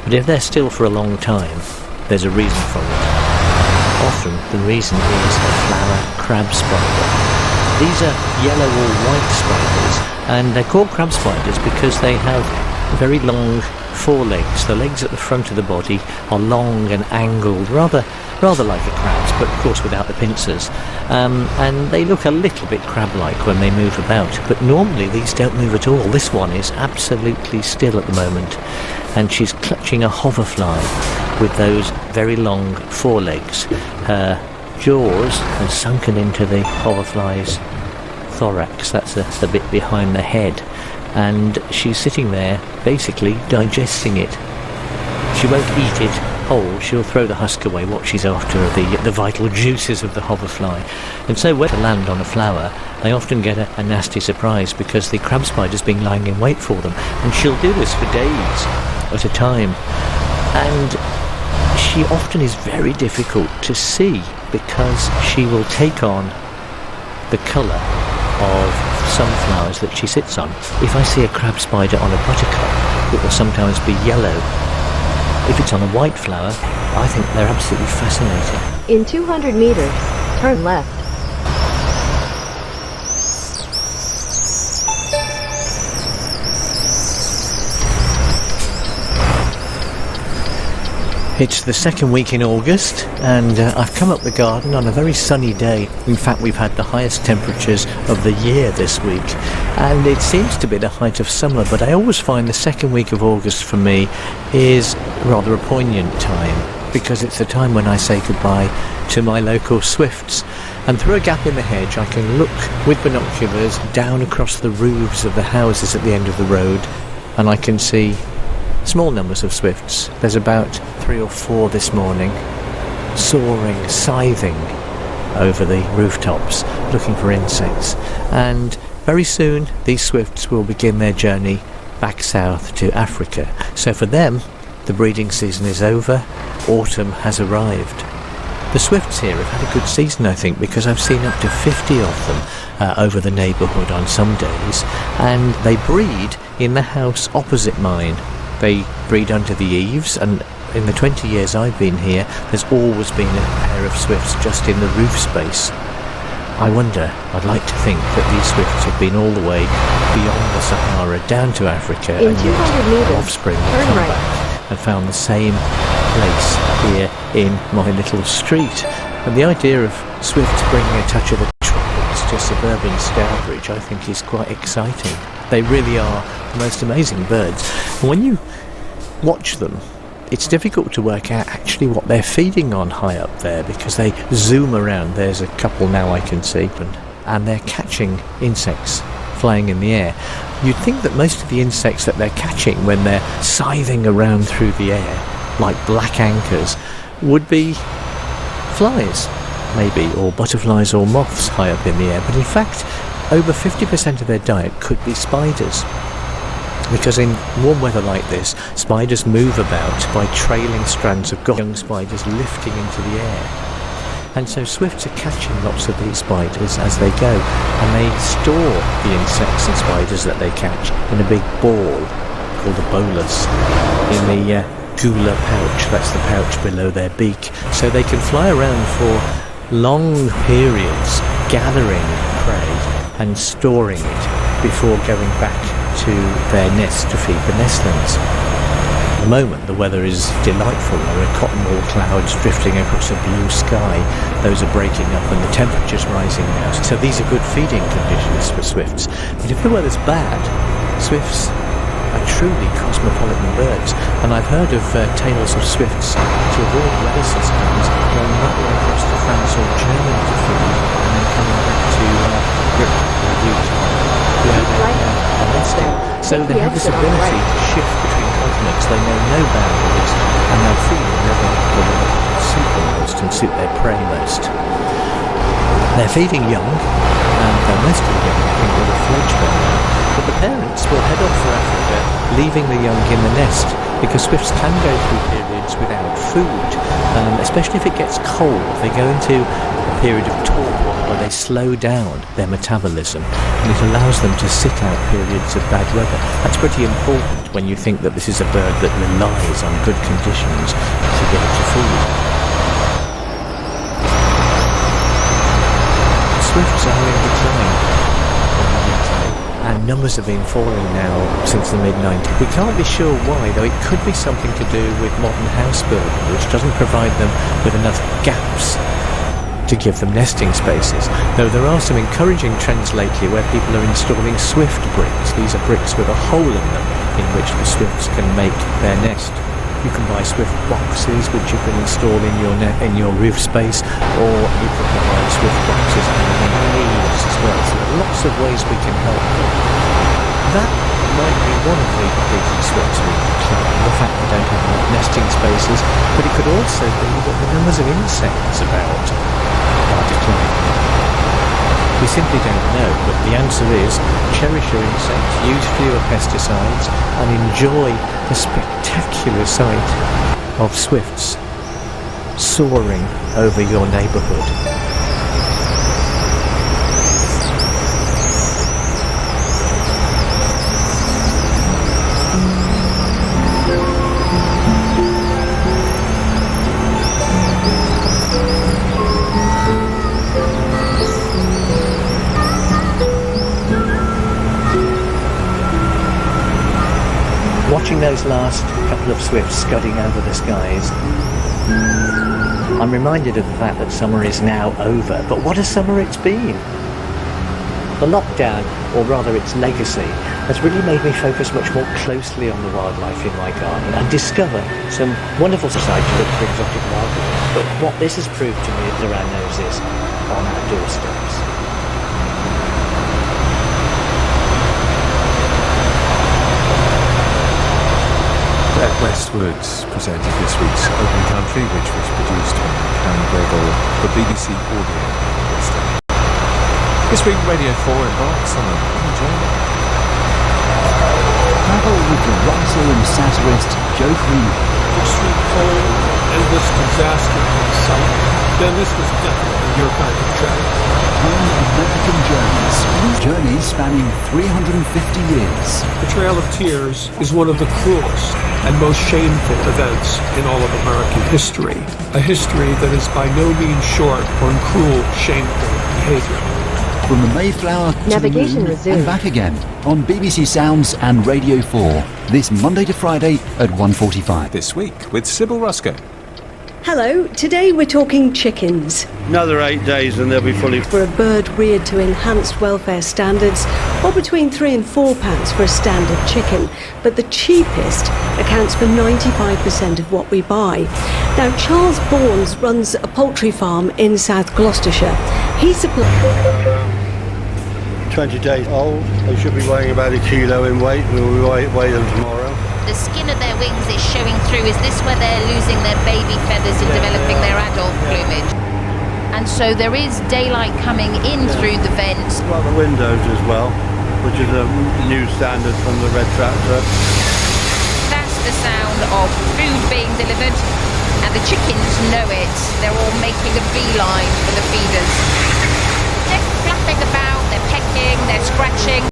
But if they're still for a long time, there's a reason for it. Often the reason is a flower crab spider. These are yellow or white spiders, and they're called crab spiders because they have very long forelegs. The legs at the front of the body are long and angled, rather like a crab's, but of course without the pincers. And they look a little bit crab-like when they move about, but normally these don't move at all. This one is absolutely still at the moment, and she's clutching a hoverfly with those very long forelegs. Her jaws are sunken into the hoverfly's thorax. That's the bit behind the head, and she's sitting there basically digesting it. She won't eat it whole. She'll throw the husk away. What she's after are the vital juices of the hoverfly. And so when they land on a flower, they often get a nasty surprise because the crab spider's been lying in wait for them, and she'll do this for days at a time. And she often is very difficult to see because she will take on the colour of some flowers that she sits on. If I see a crab spider on a buttercup, it will sometimes be yellow. If it's on a white flower, I think they're absolutely fascinating. In 200 meters, turn left. It's the second week in August, and I've come up the garden on a very sunny day. In fact, we've had the highest temperatures of the year this week, and it seems to be the height of summer, but I always find the second week of August for me is rather a poignant time, because it's the time when I say goodbye to my local swifts. And through a gap in the hedge I can look with binoculars down across the roofs of the houses at the end of the road, and I can see small numbers of swifts. There's about 3 or 4 this morning, soaring, scything over the rooftops, looking for insects. And very soon these swifts will begin their journey back south to Africa. So for them, the breeding season is over, autumn has arrived. The swifts here have had a good season, I think, because I've seen up to 50 of them over the neighbourhood on some days, and they breed in the house opposite mine. They breed under the eaves, and in the 20 years I've been here, there's always been a pair of swifts just in the roof space. I wonder, I'd like to think that these swifts have been all the way beyond the Sahara down to Africa, in and 200 yet meters, offspring will come back and found the same place here in my little street. And the idea of swifts bringing a touch of the tropics to suburban Stourbridge, I think, is quite exciting. They really are the most amazing birds. And when you watch them, it's difficult to work out actually what they're feeding on high up there, because they zoom around. There's a couple now I can see, and they're catching insects flying in the air. You'd think that most of the insects that they're catching when they're scything around through the air, like black anchors, would be flies, maybe, or butterflies or moths high up in the air. But in fact, over 50% of their diet could be spiders, because in warm weather like this, spiders move about by trailing strands of young spiders lifting into the air. And so swifts are catching lots of these spiders as they go, and they store the insects and spiders that they catch in a big ball called a bolus in the gular pouch. That's the pouch below their beak, so they can fly around for long periods gathering prey and storing it before going back to their nest to feed the nestlings. At the moment the weather is delightful. There are cotton wool clouds drifting across a blue sky. Those are breaking up and the temperature's rising now, so these are good feeding conditions for swifts. But if the weather's bad, swifts are truly cosmopolitan birds, and I've heard of tales of swifts to avoid weather systems going right way across to France or Germany to feed, and then coming back to Britain or Utah, where they're nesting. So they have this ability to shift between continents. They know no boundaries, and they'll feed wherever the weather suit them most and suit their prey most. They're feeding young, and they're mostly young, I think, with a fledge by now. But the parents will head off for Africa, leaving the young in the nest, because swifts can go through periods without food, especially if it gets cold. They go into a period of torpor, where they slow down their metabolism, and it allows them to sit out periods of bad weather. That's pretty important when you think that this is a bird that relies on good conditions to get its food. Swifts are in decline, and numbers have been falling now since the mid-90s. We can't be sure why, though it could be something to do with modern house building, which doesn't provide them with enough gaps to give them nesting spaces. Though there are some encouraging trends lately where people are installing swift bricks. These are bricks with a hole in them in which the swifts can make their nest. You can buy swift boxes which you can install in your roof space, or you can buy swift boxes and leaves as well. So there are lots of ways we can help them. That might be one of the reasons swifts are in decline, the fact they don't have enough nesting spaces, but it could also be that the numbers of insects about are declining. We simply don't know, but the answer is cherish your insects, use fewer pesticides, and enjoy the spectacular sight of swifts soaring over your neighbourhood. Watching those last couple of swifts scudding over the skies, I'm reminded of the fact that summer is now over. But what a summer it's been! The lockdown, or rather its legacy, has really made me focus much more closely on the wildlife in my garden and discover some wonderful sights to look for exotic wildlife. But what this has proved to me is under our noses, on our doorsteps. Ed Westwood presented this week's Open Country, which was produced by Karen Grego for BBC Audio. This week, Radio 4 embarks on a hidden journey. Travel with the writer and satirist Joe Crean. Extreme cold, endless disaster in sight. Then this was definitely your kind of travel. American journeys spanning 350 years. The Trail of Tears is one of the cruelest and most shameful events in all of American history. A history that is by no means short on cruel, shameful behavior. From the Mayflower to Navigation the moon resumed. and back again on BBC Sounds and Radio 4. This Monday to Friday at 1:45. This week with Sybil Rusco. Hello, today we're talking chickens. Another 8 days and they'll be fully... For a bird reared to enhanced welfare standards, or between £3 and £4 for a standard chicken. But the cheapest accounts for 95% of what we buy. Now, Charles Bournes runs a poultry farm in South Gloucestershire. He supplies... 20 days old. They should be weighing about a kilo in weight. We'll weigh them tomorrow. The skin of their wings is showing through. Is this where they're losing their baby feathers and developing their adult plumage? And so there is daylight coming in through the vents. Well, the windows as well, which is a new standard from the Red Tractor. That's the sound of food being delivered, and the chickens know it. They're all making a beeline for the feeders. They're flapping about, they're pecking, they're scratching.